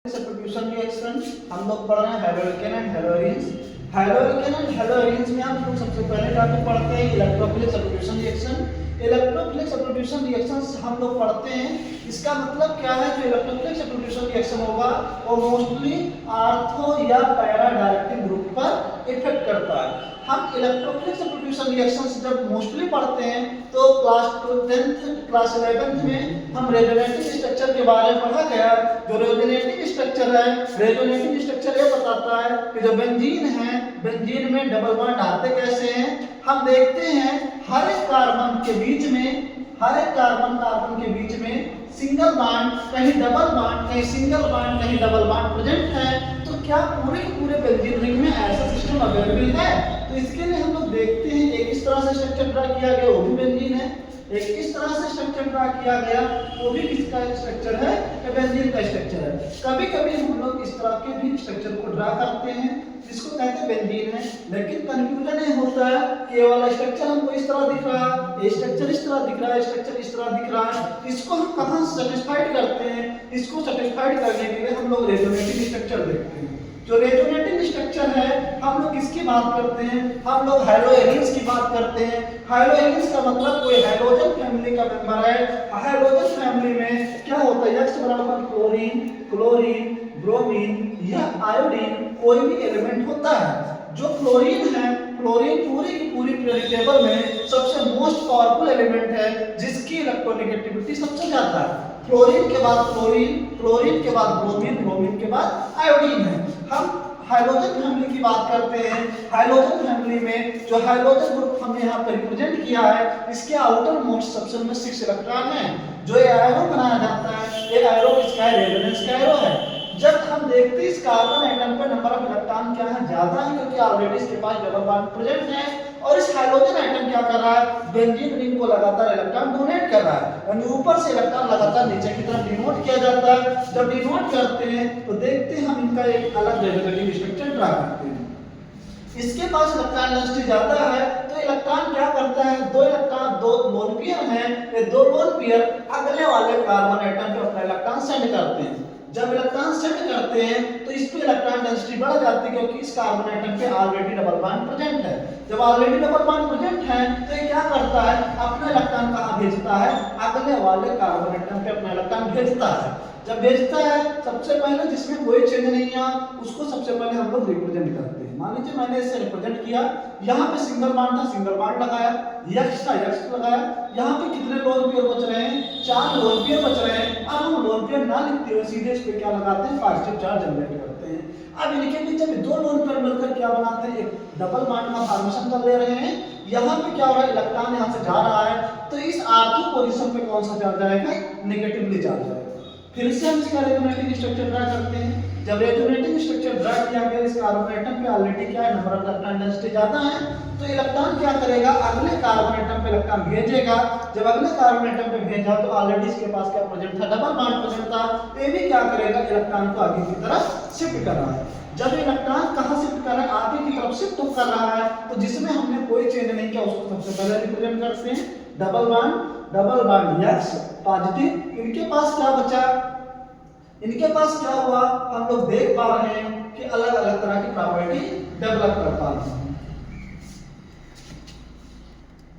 Substitution reaction हम लोग पढ़ रहे हैं हैलोएल्केन एंड हैलोएरीन्स। हैलोएल्केन एंड हैलोएरीन्स में हम लोग सबसे पहले टॉपिक पढ़ते हैं electrophilic substitution reaction. Electrophilic substitution reactions हम लोग पढ़ते हैं, इसका मतलब क्या है? जो इलेक्ट्रोफिलिक सब्स्टिट्यूशन रिएक्शन होगा वो मोस्टली आर्थो या पैरा डायरेक्टिव ग्रुप पर इफेक्ट करता है। हम इलेक्ट्रोफिलिक सब्स्टिट्यूशन रिएक्शंस जब मोस्टली पढ़ते हैं तो क्लास 11th में हम रेजोनेटिव स्ट्रक्चर के बारे में पढ़ा गया। जो रेजोनेटिव स्ट्रक्चर है, रेजोनेटिव स्ट्रक्चर ये बताता है कि जो बेंजीन है, बेंजीन में डबल बॉन्ड आते कैसे हैं। हम देखते हैं हर एक कार्बन के बीच में, हर एक कार्बन के बीच में सिंगल बॉन्ड, कहीं डबल बॉन्ड, कहीं सिंगल बॉन्ड, कहीं डबल बॉन्ड प्रेजेंट है। तो क्या पूरे के पूरे बेंजीन रिंग में ऐसा सिस्टम अवेलेबल है? तो इसके लिए हम लोग देखते हैं एक इस तरह से स्ट्रक्चर ड्रा किया गया, वो भी बेंजीन है। एक इस तरह से स्ट्रक्चर ड्रा किया गया, वो भी किसका स्ट्रक्चर है? बेंजीन का स्ट्रक्चर है। कभी कभी हम लोग इस तरह के भी स्ट्रक्चर को ड्रा करते हैं जिसको कहते हैं बेंजीन है, लेकिन कंफ्यूजन ये होता है कि ये वाला स्ट्रक्चर हमको इस तरह दिख रहा है, ये स्ट्रक्चर इस तरह दिख रहा है, स्ट्रक्चर इस तरह दिख रहा है। इसको हम कहां सेटिस्फाइड करते हैं? इसको सेटिस्फाइड करने के लिए हम लोग रेजोनेटिव स्ट्रक्चर देखते हैं। जो रेजोनेटिव स्ट्रक्चर है हम लोग किसकी बात करते हैं? हम लोग हैलोएरीन्स की बात करते हैं। हैलोएरीन्स का मतलब कोई हैलोजन फैमिली का मेंबर है। हैलोजन फैमिली में क्या होता है? X बराबर क्लोरीन, क्लोरीन, ब्रोमीन या आयोडीन कोई भी एलिमेंट होता है। जो क्लोरीन है, क्लोरीन पूरी की पूरी पीरियोडिक टेबल में सबसे मोस्ट पावरफुल एलिमेंट है जिसकी इलेक्ट्रोनेगेटिविटी सबसे ज्यादा है। क्लोरीन के बाद क्लोरीन, क्लोरीन के बाद ब्रोमीन, ब्रोमीन के बाद आयोडीन है। हम हाइड्रोजन फैमिली की बात करते हैं। हाइड्रोजन फैमिली में जो हाइड्रोजन ग्रुप हमने यहाँ पर रिप्रेजेंट किया है, इसके आउटर मोस्ट सबसेल में 6 इलेक्ट्रॉन है। जो ये एरो बनाया जाता है, ये एरो किसका है? रेजोनेंस का एरो है। जब हम देखते हैं इस कार्बन एटम पे नंबर ऑफ इलेक्ट्रॉन क्या है? ज्यादा है, क्योंकि ऑलरेडी इसके पास डबल बॉन्ड प्रेजेंट है। और इस हाइड्रोजन एटम क्या कर रहा है? बेंजीन रिंग को लगातार इलेक्ट्रॉन डोनेट कर रहा है, यानी ऊपर से इलेक्ट्रॉन लगातार नीचे की तरफ डिनोट किया जाता है। जब डिनोट करते हैं तो देखते हैं हम इनका एक अलग रेजोनेटिव स्ट्रक्चर ड्रा करते हैं। इसके पास इलेक्ट्रॉन डेंसिटी ज्यादा है तो इलेक्ट्रॉन क्या करता है? दो इलेक्ट्रॉन, दो लोन पेयर हैं, ये दो लोन पेयर अगले वाले कार्बन एटम पे अपना इलेक्ट्रॉन सेंड करते हैं। जब इलेक्ट्रॉन सेंड करते हैं तो इस पे इलेक्ट्रॉन डेंसिटी बढ़ जाती है, क्योंकि इस कार्बन एटम पे ऑलरेडी डबल बॉन्ड प्रेजेंट है। जब ऑलरेडी डबल बॉन्ड प्रेजेंट है तो ये क्या करता है? अपना इलेक्ट्रॉन कहां भेजता है? अगले वाले कार्बन एटम पे अपना इलेक्ट्रॉन भेजता है। जब भेजता है, सबसे पहले जिसमें कोई चेंज नहीं है उसको सबसे पहले हम लोग रिप्रेजेंट करते हैं। मान लीजिए मैंने इसे रिप्रेजेंट किया, यहाँ पे सिंगल बॉन्ड था, सिंगल बॉन्ड लगाया, X था, X लगाया। यहाँ पे कितने लोन पेयर बच रहे हैं? 4 लोन पेयर बच रहे हैं। अब हम लोन पेयर ना लिखते हुए सीधे इस पे क्या लगाते हैं? पॉजिटिव चार्ज जनरेट करते हैं। अब इनके बीच में दो लोन पेयर मिलकर क्या बनाते हैं? एक डबल बॉन्ड का फॉर्मेशन कर ले रहे हैं। यहाँ पे क्या हो रहा है? इलेक्ट्रॉन यहाँ से जा रहा है, तो इस R2 पोजीशन पे कौन सा चार्ज आएगा? नेगेटिवली चार्ज आएगा। फिर से हम इसका रेजोनेटिव स्ट्रक्चर ड्रा करते हैं। जब रेजोनेटिव स्ट्रक्चर ड्रा किया गया, इस कार्बन एटम पे ऑलरेडी क्या है? नंबर ऑफ इलेक्ट्रॉन डेंसिटी ज्यादा है, तो इलेक्ट्रॉन क्या करेगा? अगले कार्बन एटम पे इलेक्ट्रॉन भेजेगा। जब अगले कार्बन एटम पे भेजा तो ऑलरेडी इसके पास क्या प्रेजेंट था? डबल बॉन्ड प्रेजेंट था। ये भी क्या करेगा? इलेक्ट्रॉन को आगे की तरफ शिफ्ट कर रहा है। जब इलेक्ट्रॉन कहां शिफ्ट कर रहा है? आगे की तरफ शिफ्ट कर रहा है, तो जिसमें हमने कोई चेंज नहीं किया उसको सबसे पहले रिप्रेजेंट करते हैं डबल बॉन्ड X पॉजिटिव। इनके पास क्या बचा? इनके पास क्या हुआ? हम लोग देख पा रहे हैं कि अलग अलग तरह की प्रॉपर्टी डेवलप कर पा रहे हैं।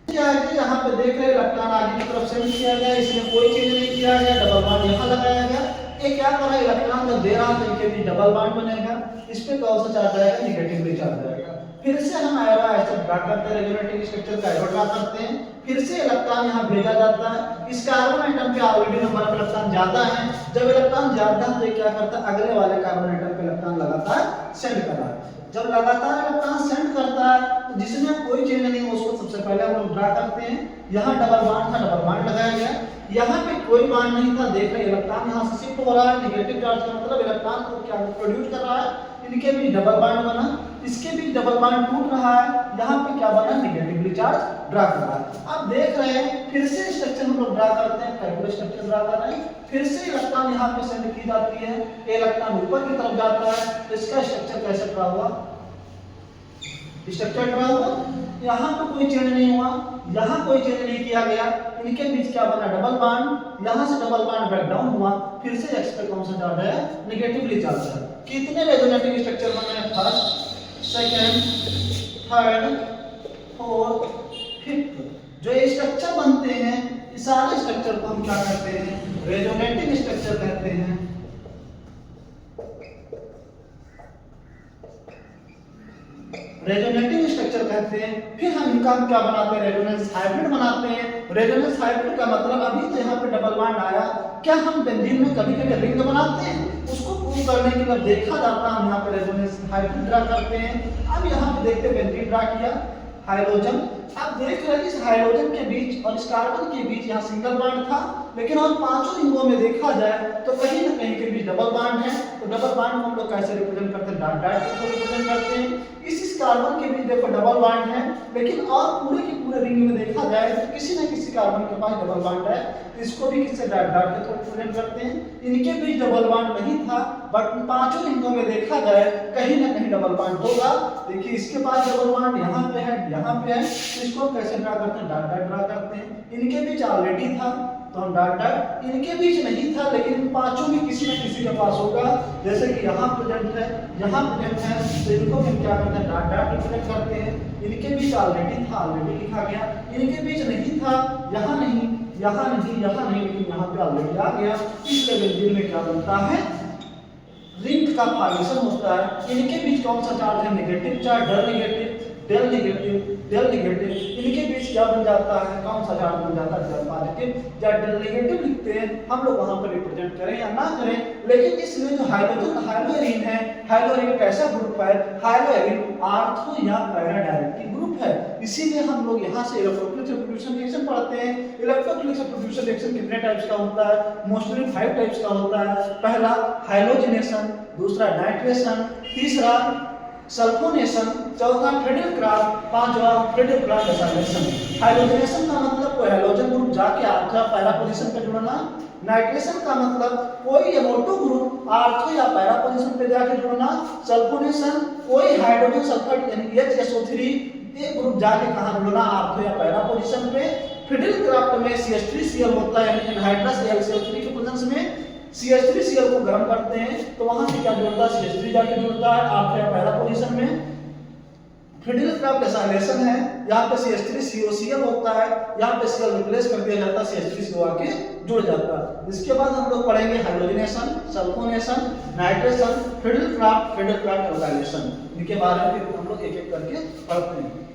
क्या है कि यहाँ पे देख रहे हैं इलेक्ट्रॉन आगे की तरफ सेंड किया गया, इसमें कोई चेंज नहीं किया गया, डबल बॉन्ड यहाँ लगाया गया। ये क्या कर रहा है? इलेक्ट्रॉन जब दे रहा है तो इनके भी डबल बॉन्ड बनेगा, इस पे कौन सा चार्ज आएगा? नेगेटिवली चार्ज आएगा। फिर से हम एरो ऐसे ड्रा करते हैं, रेजोनेटिव स्ट्रक्चर का एरो ड्रा करते हैं। फिर से इलेक्ट्रॉन यहाँ भेजा जाता है। इस कार्बन एटम पे ऑलरेडी नंबर ऑफ इलेक्ट्रॉन ज्यादा है। जब इलेक्ट्रॉन ज्यादा है तो क्या करता है? अगले वाले कार्बन एटम पे इलेक्ट्रॉन लगातार सेंड कर रहा है। जब लगातार इलेक्ट्रॉन सेंड करता है तो जिसमें कोई चेंज नहीं है उसको सबसे पहले हम लोग ड्रा करते हैं। यहाँ डबल बॉन्ड था, डबल बॉन्ड लगाया गया। यहाँ पे कोई बॉन्ड नहीं था, देख रहे इलेक्ट्रॉन यहाँ से शिफ्ट हो रहा है। नेगेटिव चार्ज का मतलब इलेक्ट्रॉन को क्या प्रोड्यूस कर रहा है? इनके भी डबल बॉन्ड बना, इसके भी डबल बॉन्ड टूट रहा है। यहाँ पे क्या बना? नेगेटिवली चार्ज ड्रा कर रहा है। अब देख रहे हैं फिर से स्ट्रक्चर हम लोग ड्रा करते हैं, कैलकुलस स्ट्रक्चर ड्रा कर रहे हैं। फिर से इलेक्ट्रॉन यहाँ पे सेंड की जाती है, इलेक्ट्रॉन ऊपर की तरफ जाता है। तो इसका स्ट्रक्चर कैसे ड्रा हुआ? स्ट्रक्चर ड्रा हुआ, यहाँ पे कोई चेंज नहीं हुआ, यहाँ कोई चेंज नहीं किया गया। इनके बीच क्या बना, डबल बॉन्ड, यहाँ से डबल बॉन्ड ब्रेक डाउन हुआ, फिर से एक्स पे कौन सा चार्ज है, नेगेटिवली चार्ज है। कितने रेजोनेटिंग स्ट्रक्चर बने हैं, first, second, third, fourth, fifth. जो ये स्ट्रक्चर बनते हैं, इस सारे स्ट्रक्चर को हम क्या कहते हैं, रेजोनेटिंग स्ट्रक्चर कहते हैं। रेजोनेटिंग स्ट्रक्चर कहते हैं। फिर हम इनका क्या बनाते हैं, रेजोनेंस हाइब्रिड बनाते हैं। रेजोनेंस हाइब्रिड का मतलब, अभी तो यहाँ पे डबल बॉन्ड आया, क्या हम बेंजीन में कभी कभी रिंग बनाते हैं, उसको प्रूव करने के लिए देखा जाता है, हम यहाँ पे रेजोनेंस हाइब्रिड ड्रा करते हैं। अब यहाँ पे देखते हैं बेंजीन ड्रा किया, हाइड्रोजन, आप देख रहे हैं इस हाइड्रोजन के बीच और इस कार्बन के बीच यहाँ सिंगल बॉन्ड था, लेकिन और पांचों रिंगों में देखा जाए तो कहीं ना कहीं के बीच डबल बॉन्ड है। तो डबल बॉन्ड को हम लोग कैसे रिप्रेजेंट करते हैं, डॉट डॉट को रिप्रेजेंट करते हैं। इस कार्बन के बीच देखो डबल बॉन्ड है, लेकिन और पूरे के पूरे रिंग में देखा जाए तो किसी न किसी कार्बन के पास डबल बॉन्ड है, तो इसको भी किससे, डॉट डॉट के थ्रू रिप्रेजेंट करते हैं। इनके बीच डबल बॉन्ड नहीं था, बट पांचों रिंगों में देखा जाए कहीं ना कहीं डबल बॉन्ड होगा। देखिए इसके पास डबल बॉन्ड यहाँ पे है, यहाँ पे है, तो इसको कैसे ड्रा करते हैं, डॉट डॉट ड्रा करते हैं। इनके बीच ऑलरेडी था तो हम डॉट डॉट, इनके बीच नहीं था लेकिन पांचों में किसी न किसी के पास होगा, जैसे कि यहाँ प्रेजेंट है, यहाँ प्रेजेंट है, तो इनको हम क्या करते हैं, डॉट डॉट रिप्रेजेंट करते हैं। इनके बीच ऑलरेडी था, ऑलरेडी लिखा गया। इनके बीच नहीं था, यहाँ नहीं, यहाँ नहीं, यहाँ नहीं, लेकिन यहाँ पे ऑलरेडी आ गया। इसलिए बेंजीन में क्या बनता है, रिंग का फॉर्मेशन होता है। इनके बीच कौन सा चार्ज है, negative charge, double negative, del negative, del negative. इनके बीच क्या बन जाता है, कौन सा चार्ज बन जाता है, डेल पॉजिटिव या डेल नेगेटिव लिखते हैं। हम लोग वहां पर रिप्रेजेंट करें या ना करें, लेकिन इसमें जो हाइड्रोजन हाइलोरिन है, हाइलोरिन कैसा ग्रुप है, हाइलोरिन आर्थो या पैरा डायरेक्टिव ग्रुप है। इसीलिए हम लोग यहाँ से इलेक्ट्रोफिलिक सब्स्टिट्यूशन रिएक्शन पढ़ते हैं। इलेक्ट्रोफिलिक सब्स्टिट्यूशन रिएक्शन कितने टाइप्स का होता है, मोस्टली 5 टाइप्स का होता है। पहला हाइलोजिनेशन, दूसरा नाइट्रेशन, तीसरा सल्फोनेशन, चौथा फ्रेडल-क्राफ्ट, पांचवा फ्रेडल-क्राफ्ट एसाइलेशन। हाइड्रोजनेशन का मतलब कोई हाइड्रोजन ग्रुप जाके आर्थो या पैरा पोजीशन पे जुड़ना। नाइट्रेशन का मतलब कोई एमो2 ग्रुप आर्थो या पैरा पोजीशन पे जाके जुड़ना। सल्फोनेशन कोई हाइड्रोजन सल्फाइड यानी HSO3 एक ग्रुप जाके कहां जुड़ना, आर्थो या पैरा पोजीशन पे। फ्रेडल-क्राफ्ट में CH3Cl होता है, यानी एनहाइड्रस LCO3 के प्रेजेंस में CH3Cl को गर्म करते हैं तो वहां से क्या जुड़ता है, CH3 जाके जुड़ता है आर्थो या पैरा पोजीशन में। फ्रेडल-क्राफ्ट एसाइलेशन है, यहाँ पे CH3COCl होता है, यहाँ पे Cl रिप्लेस कर दिया जाता है, CH3CO आके जुड़ जाता है। इसके बाद हम लोग पढ़ेंगे hydrogenation, sulphonation, nitration, Friedel-craft acylation. इनके बारे में हम लोग एक एक करके पढ़ते हैं।